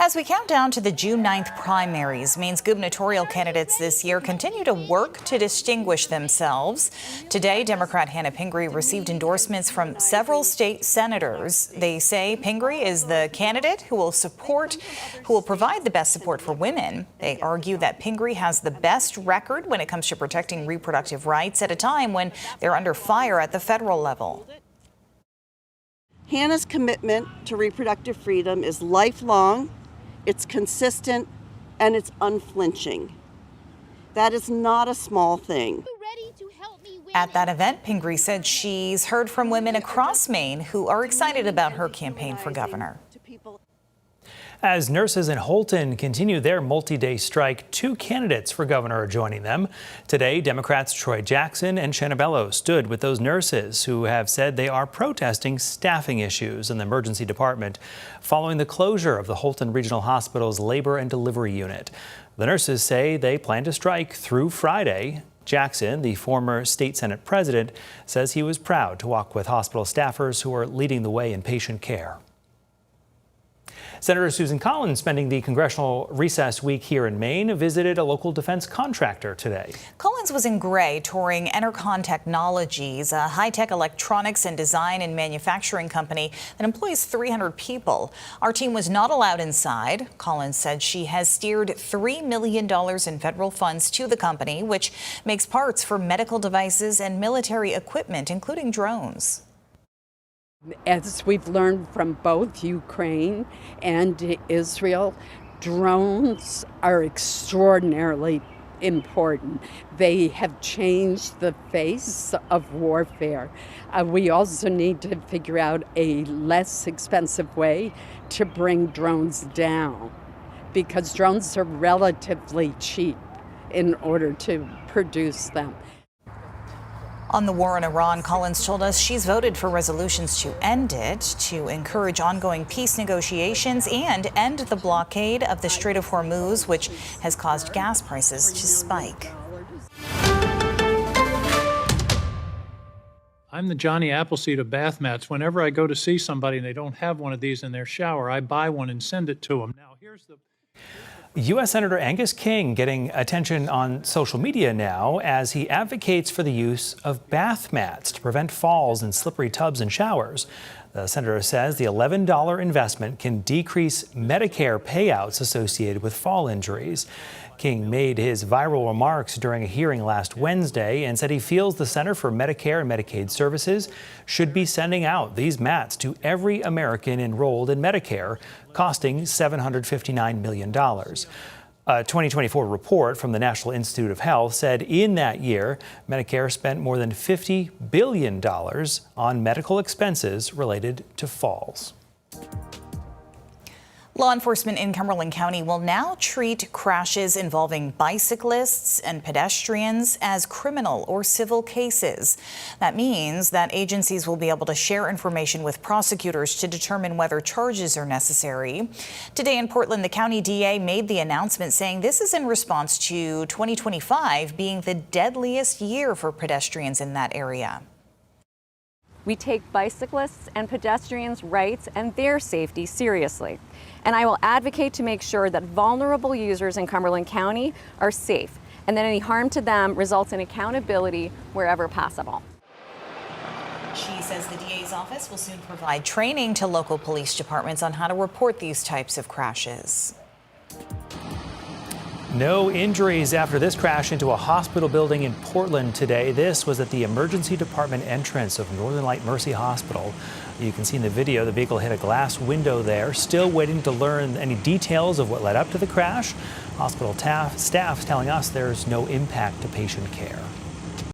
As we count down to the June 9th primaries, Maine's gubernatorial candidates this year continue to work to distinguish themselves. Today, Democrat Hannah Pingree received endorsements from several state senators. They say Pingree is the candidate who will provide the best support for women. They argue that Pingree has the best record when it comes to protecting reproductive rights at a time when they're under fire at the federal level. Hannah's commitment to reproductive freedom is lifelong, it's consistent, and it's unflinching. That is not a small thing. At that event, Pingree said she's heard from women across Maine who are excited about her campaign for governor. As nurses in Holton continue their multi-day strike, two candidates for governor are joining them. Today, Democrats Troy Jackson and Shanna Bello stood with those nurses who have said they are protesting staffing issues in the emergency department following the closure of the Holton Regional Hospital's labor and delivery unit. The nurses say they plan to strike through Friday. Jackson, the former state Senate president, says he was proud to walk with hospital staffers who are leading the way in patient care. Senator Susan Collins, spending the congressional recess week here in Maine, visited a local defense contractor today. Collins was in Gray touring Enercon Technologies, a high-tech electronics and design and manufacturing company that employs 300 people. Our team was not allowed inside. Collins said she has steered $3 million in federal funds to the company, which makes parts for medical devices and military equipment, including drones. As we've learned from both Ukraine and Israel, drones are extraordinarily important. They have changed the face of warfare. We also need to figure out a less expensive way to bring drones down, because drones are relatively cheap in order to produce them. On the war in Iran, Collins told us she's voted for resolutions to end it, to encourage ongoing peace negotiations, and end the blockade of the Strait of Hormuz, which has caused gas prices to spike. I'm the Johnny Appleseed of bath mats. Whenever I go to see somebody and they don't have one of these in their shower, I buy one and send it to them. Now, here's the... U.S. Senator Angus King getting attention on social media now as he advocates for the use of bath mats to prevent falls in slippery tubs and showers. The senator says the $11 investment can decrease Medicare payouts associated with fall injuries. King made his viral remarks during a hearing last Wednesday and said he feels the Center for Medicare and Medicaid Services should be sending out these mats to every American enrolled in Medicare, costing $759 million. A 2024 report from the National Institute of Health said in that year, Medicare spent more than $50 billion on medical expenses related to falls. Law enforcement in Cumberland County will now treat crashes involving bicyclists and pedestrians as criminal or civil cases. That means that agencies will be able to share information with prosecutors to determine whether charges are necessary. Today in Portland, the county DA made the announcement saying this is in response to 2025 being the deadliest year for pedestrians in that area. We take bicyclists and pedestrians' rights and their safety seriously. And I will advocate to make sure that vulnerable users in Cumberland County are safe and that any harm to them results in accountability wherever possible. She says the DA's office will soon provide training to local police departments on how to report these types of crashes. No injuries after this crash into a hospital building in Portland today. This was at the emergency department entrance of Northern Light Mercy Hospital. You can see in the video the vehicle hit a glass window there. Still waiting to learn any details of what led up to the crash. Hospital staff telling us there's no impact to patient care.